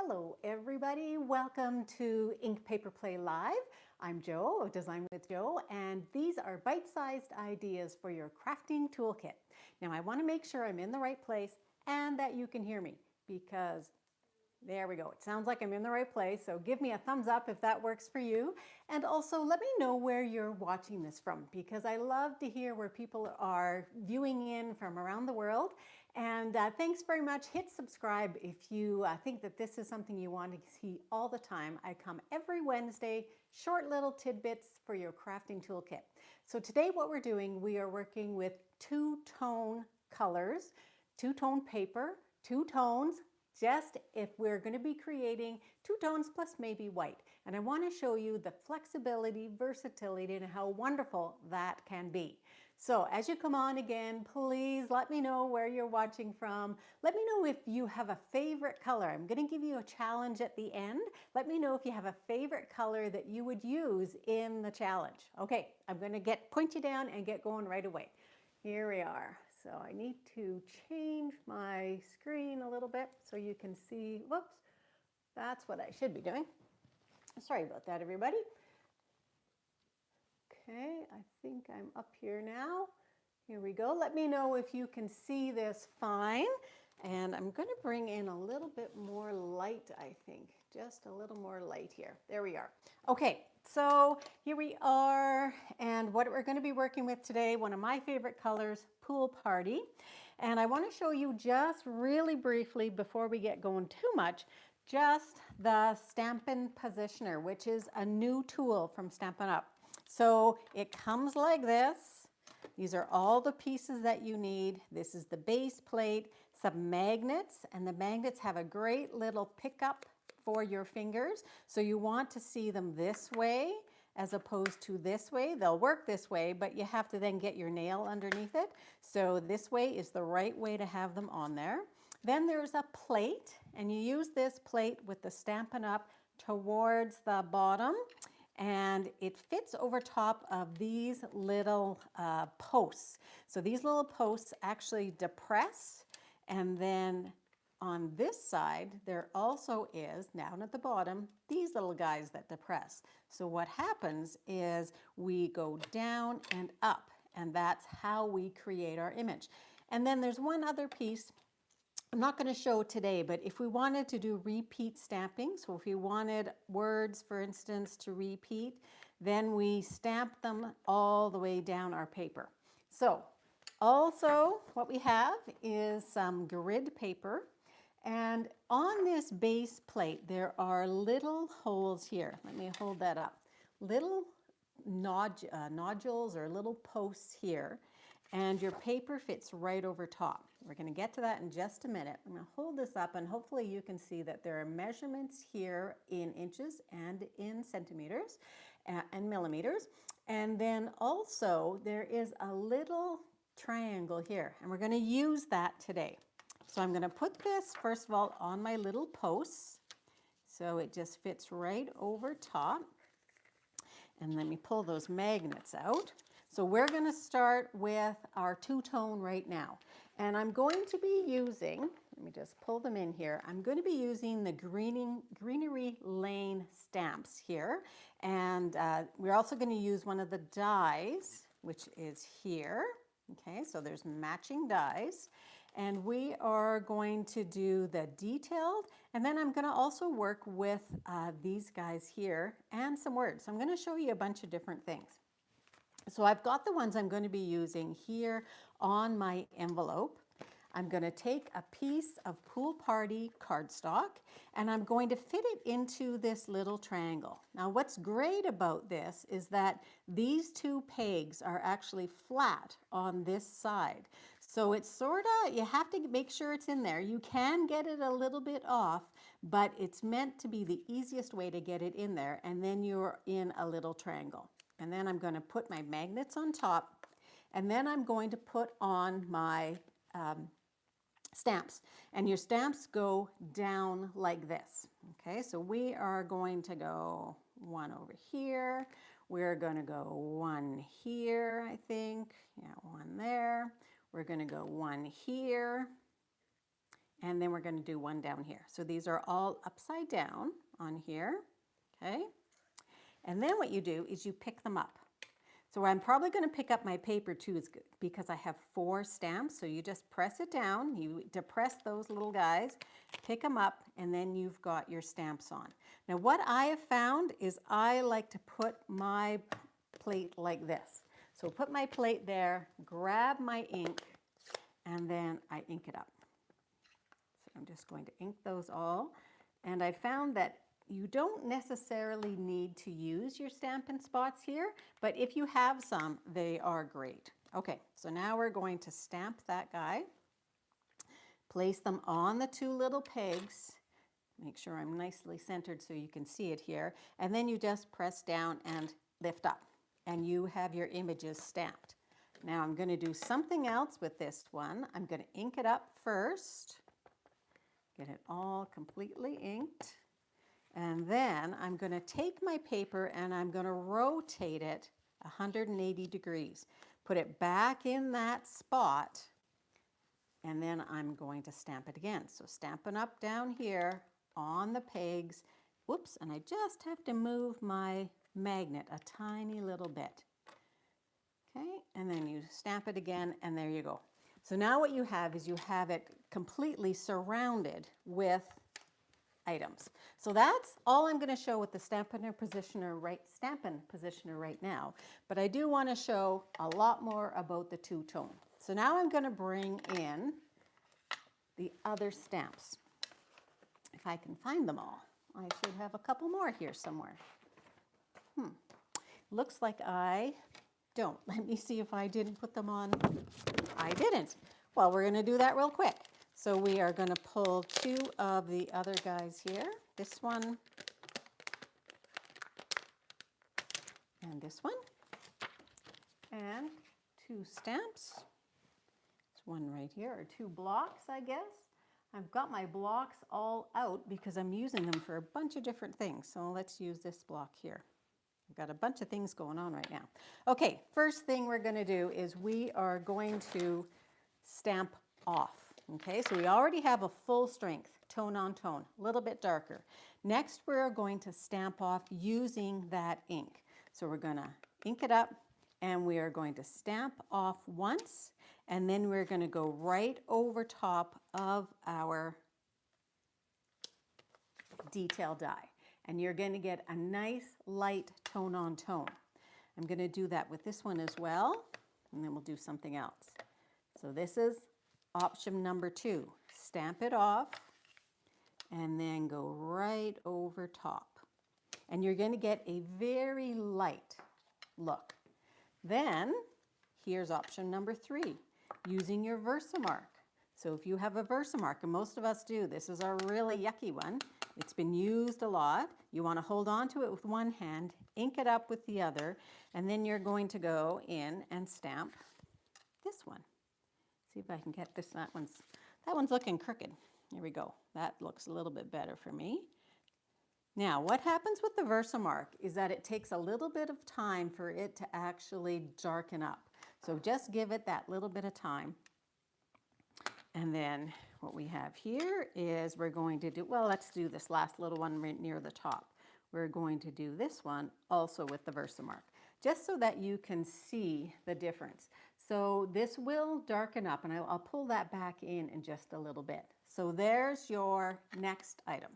Hello everybody, welcome to Ink Paper Play Live. I'm Jo of Design with Jo, and these are bite-sized ideas for your crafting toolkit. Now I want to make sure I'm in the right place and that you can hear me, because there we go. It sounds like I'm in the right place, so give me a thumbs up if that works for you. And also let me know where you're watching this from, because I love to hear where people are viewing in from around the world. And thanks very much. Hit subscribe if you think that this is something you want to see all the time. I come every Wednesday, short little tidbits for your crafting toolkit. So today what we're doing, we are working with two-tone colors, two-tone paper, two tones, just if we're going to be creating two tones plus maybe white. And I want to show you the flexibility, versatility, and how wonderful that can be. So as you come on again, please let me know where you're watching from. Let me know if you have a favorite color. I'm going to give you a challenge at the end. Let me know if you have a favorite color that you would use in the challenge. Okay, I'm going to point you down and get going right away. Here we are. So I need to change my screen a little bit so you can see, whoops, that's what I should be doing. Sorry about that, everybody. Okay, I think I'm up here now. Here we go. Let me know if you can see this fine. And I'm going to bring in a little bit more light, I think. Just a little more light here. There we are. Okay, so here we are. And what we're going to be working with today, one of my favorite colors, Pool Party. And I want to show you just really briefly, before we get going too much, just the Stampin' Positioner, which is a new tool from Stampin' Up. So it comes like this. These are all the pieces that you need. This is the base plate, some magnets, and the magnets have a great little pickup for your fingers. So you want to see them this way as opposed to this way. They'll work this way, but you have to then get your nail underneath it. So this way is the right way to have them on there. Then there's a plate, and you use this plate with the Stampin' Up towards the bottom. And it fits over top of these little posts. So these little posts actually depress, and then on this side there also is, down at the bottom, these little guys that depress. So what happens is we go down and up, and that's how we create our image. And then there's one other piece I'm not going to show today, but if we wanted to do repeat stamping, so if we wanted words, for instance, to repeat, then we stamp them all the way down our paper. So also what we have is some grid paper, and on this base plate there are little holes here. Let me hold that up. Little nodules or little posts here. And your paper fits right over top. We're going to get to that in just a minute. I'm going to hold this up, and hopefully you can see that there are measurements here in inches and in centimeters and millimeters. And then also there is a little triangle here, and we're going to use that today. So I'm going to put this, first of all, on my little posts. So it just fits right over top. And let me pull those magnets out. So we're going to start with our two-tone right now. And I'm going to be using, let me just pull them in here. I'm going to be using the Greenery Lane stamps here. And we're also going to use one of the dies, which is here. Okay, so there's matching dies. And we are going to do the detailed, and then I'm going to also work with these guys here and some words. So I'm going to show you a bunch of different things. So I've got the ones I'm going to be using here on my envelope. I'm going to take a piece of Pool Party cardstock, and I'm going to fit it into this little triangle. Now what's great about this is that these two pegs are actually flat on this side. So it's sort of, you have to make sure it's in there. You can get it a little bit off, but it's meant to be the easiest way to get it in there, and then you're in a little triangle. And then I'm going to put my magnets on top, and then I'm going to put on my stamps. And your stamps go down like this. Okay, so we are going to go one over here. We're going to go one here, I think. Yeah, one there. We're going to go one here. and then we're going to do one down here. So these are all upside down on here, okay? And then what you do is you pick them up. So I'm probably going to pick up my paper too, because I have 4 stamps. So you just press it down, you depress those little guys, pick them up, and then you've got your stamps on. Now what I have found is I like to put my plate like this. So put my plate there, grab my ink, and then I ink it up. So I'm just going to ink those all. And I found that you don't necessarily need to use your Stampin' Spots here, but if you have some, they are great. Okay, so now we're going to stamp that guy. Place them on the 2 little pegs. Make sure I'm nicely centered so you can see it here. And then you just press down and lift up, and you have your images stamped. Now I'm going to do something else with this one. I'm going to ink it up first. Get it all completely inked. And then I'm going to take my paper and I'm going to rotate it 180 degrees. Put it back in that spot, and then I'm going to stamp it again. So Stampin' Up down here on the pegs. Whoops, and I just have to move my magnet a tiny little bit. Okay, and then you stamp it again, and there you go. So now what you have is you have it completely surrounded with items. So that's all I'm going to show with the Stampin' Positioner right now, but I do want to show a lot more about the two-tone. So now I'm going to bring in the other stamps. If I can find them all. I should have a couple more here somewhere. Looks like I don't. Let me see if I didn't put them on. I didn't. Well, we're going to do that real quick. So we are going to pull 2 of the other guys here. This one and this one. And 2 stamps. There's one right here, or 2 blocks, I guess. I've got my blocks all out because I'm using them for a bunch of different things. So let's use this block here. I've got a bunch of things going on right now. Okay, first thing we're going to do is we are going to stamp off. Okay, so we already have a full strength, tone on tone, a little bit darker. Next, we're going to stamp off using that ink. So we're going to ink it up, and we are going to stamp off once, and then we're going to go right over top of our detail die. And you're going to get a nice light tone on tone. I'm going to do that with this one as well, and then we'll do something else. So this is option number 2. Stamp it off and then go right over top. And you're going to get a very light look. Then here's option number 3, using your Versamark. So if you have a Versamark, and most of us do, this is a really yucky one. It's been used a lot. You want to hold on to it with one hand, ink it up with the other, and then you're going to go in and stamp this one. See if I can get this. That one's looking crooked. Here we go. That looks a little bit better for me. Now, what happens with the Versamark is that it takes a little bit of time for it to actually darken up. So just give it that little bit of time. And then what we have here is we're going to do, well, let's do this last little one right near the top. We're going to do this one also with the Versamark, just so that you can see the difference. So this will darken up, and I'll pull that back in just a little bit. So there's your next item.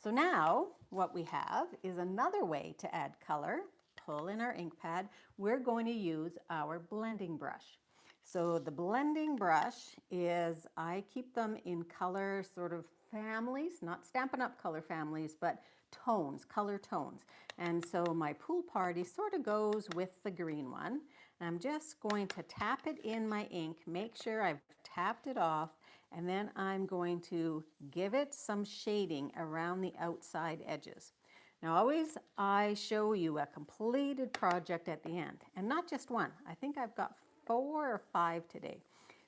So now what we have is another way to add color. Pull in our ink pad. We're going to use our blending brush. So the blending brush is, I keep them in color sort of families, not Stampin' Up color families, but tones, color tones. And so my pool party sort of goes with the green one. And I'm just going to tap it in my ink, make sure I've tapped it off, and then I'm going to give it some shading around the outside edges. Now always I show you a completed project at the end, and not just one. I think I've got 4 or 5 today.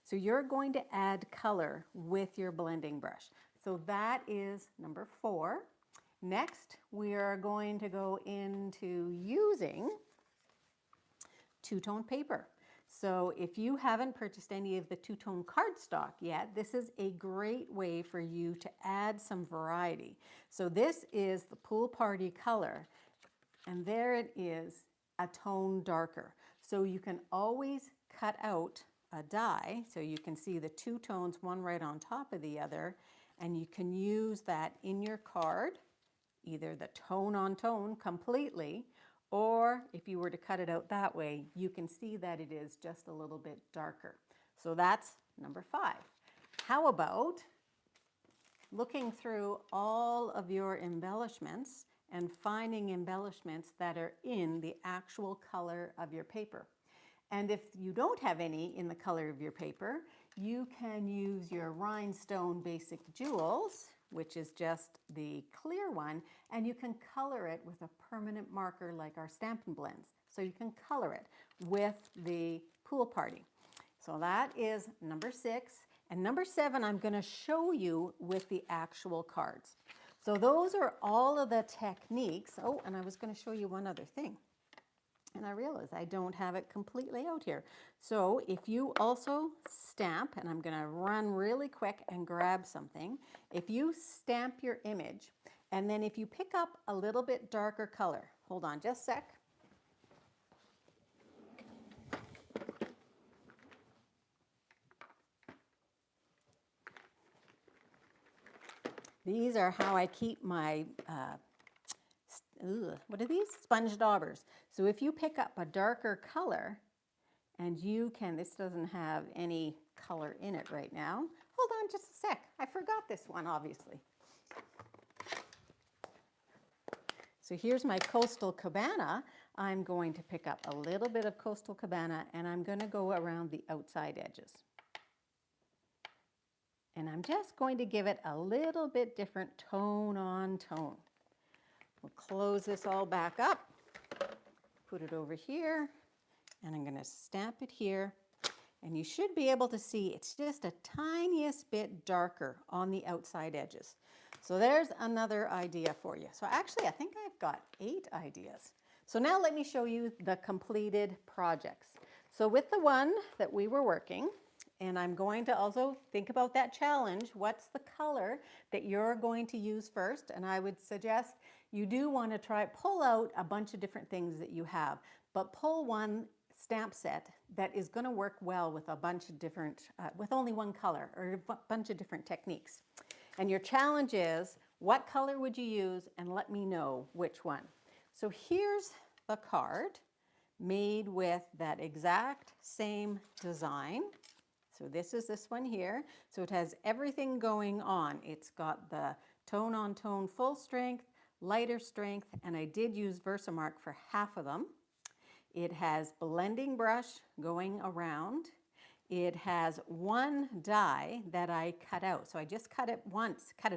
So you're going to add color with your blending brush. So that is number 4. Next, we are going to go into using two-tone paper. So if you haven't purchased any of the two-tone cardstock yet, this is a great way for you to add some variety. So this is the pool party color, and there it is, a tone darker. So you can always cut out a die, so you can see the two tones, one right on top of the other, and you can use that in your card, either the tone on tone completely, or if you were to cut it out that way, you can see that it is just a little bit darker. So that's number 5. How about looking through all of your embellishments and finding embellishments that are in the actual color of your paper? And if you don't have any in the color of your paper, you can use your rhinestone basic jewels, which is just the clear one, and you can color it with a permanent marker like our Stampin' Blends. So you can color it with the pool party. So that is number 6. And number 7, I'm going to show you with the actual cards. So those are all of the techniques. Oh, and I was going to show you one other thing. And I realize I don't have it completely out here. So if you also stamp, and I'm going to run really quick and grab something. If you stamp your image, and then if you pick up a little bit darker color, hold on just a sec. These are how I keep my what are these? Sponge daubers. So if you pick up a darker color, and you can, this doesn't have any color in it right now. Hold on just a sec. I forgot this one, obviously. So here's my Coastal Cabana. I'm going to pick up a little bit of Coastal Cabana, and I'm going to go around the outside edges. And I'm just going to give it a little bit different tone on tone. We'll close this all back up, put it over here, and I'm going to stamp it here. And you should be able to see it's just a tiniest bit darker on the outside edges. So there's another idea for you. So actually, I think I've got 8 ideas. So now let me show you the completed projects. So with the one that we were working, and I'm going to also think about that challenge. What's the color that you're going to use first? And I would suggest you do want to pull out a bunch of different things that you have, but pull one stamp set that is going to work well with a bunch of different, with only one color or a bunch of different techniques. And your challenge is, what color would you use? And let me know which one. So here's the card made with that exact same design. So this is this one here. So it has everything going on. It's got the tone on tone full strength, lighter strength, and I did use Versamark for half of them. It has blending brush going around. It has one die that I cut out. So I just cut it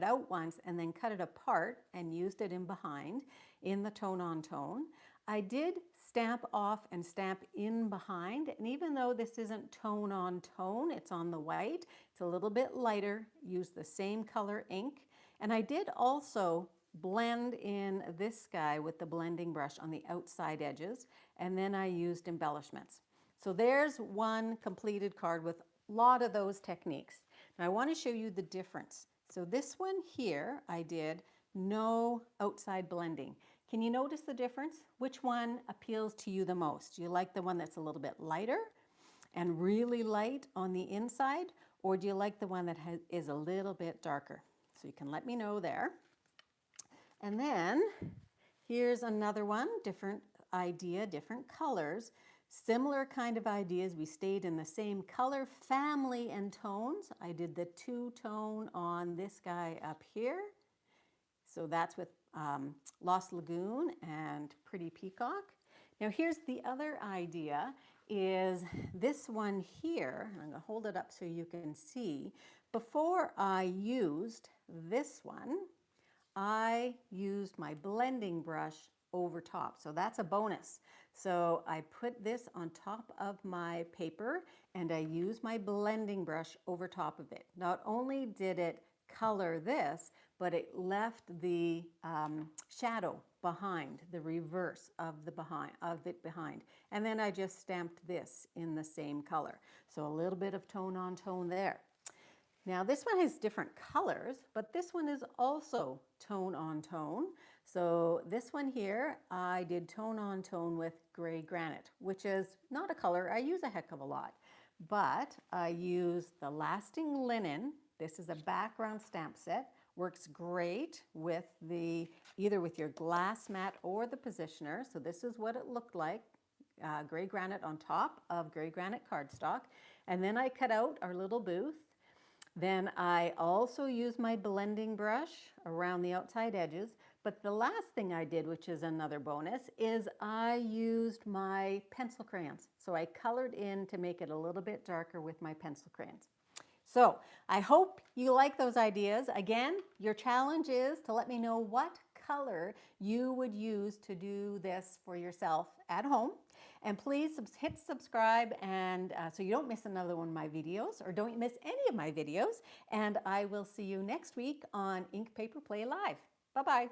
out once, and then cut it apart and used it in behind in the tone on tone. I did stamp off and stamp in behind, and even though this isn't tone on tone, it's on the white, it's a little bit lighter, use the same color ink. And I did also blend in this guy with the blending brush on the outside edges, and then I used embellishments. So there's one completed card with a lot of those techniques. Now I want to show you the difference. So this one here, I did no outside blending. Can you notice the difference? Which one appeals to you the most? Do you like the one that's a little bit lighter and really light on the inside, or do you like the one that is a little bit darker? So you can let me know there. And then here's another one, different idea, different colors, similar kind of ideas. We stayed in the same color family and tones. I did the 2-tone on this guy up here. So that's with Lost Lagoon and Pretty Peacock. Now here's the other idea, is this one here. I'm going to hold it up so you can see. Before I used this one, I used my blending brush over top. So that's a bonus. So I put this on top of my paper and I used my blending brush over top of it. Not only did it color this, but it left the shadow behind, the reverse of it behind. And then I just stamped this in the same color. So a little bit of tone on tone there. Now this one has different colors, but this one is also tone on tone. So this one here, I did tone on tone with gray granite, which is not a color I use a heck of a lot, but I use the lasting linen. This is a background stamp set. Works great with either with your glass mat or the positioner. So this is what it looked like. Gray granite on top of gray granite cardstock. And then I cut out our little booth. Then I also use my blending brush around the outside edges. But the last thing I did, which is another bonus, is I used my pencil crayons. So I colored in to make it a little bit darker with my pencil crayons. So I hope you like those ideas. Again, your challenge is to let me know what color you would use to do this for yourself at home. And please hit subscribe and so you don't miss another one of my videos, or don't miss any of my videos. And I will see you next week on Ink Paper Play Live. Bye-bye.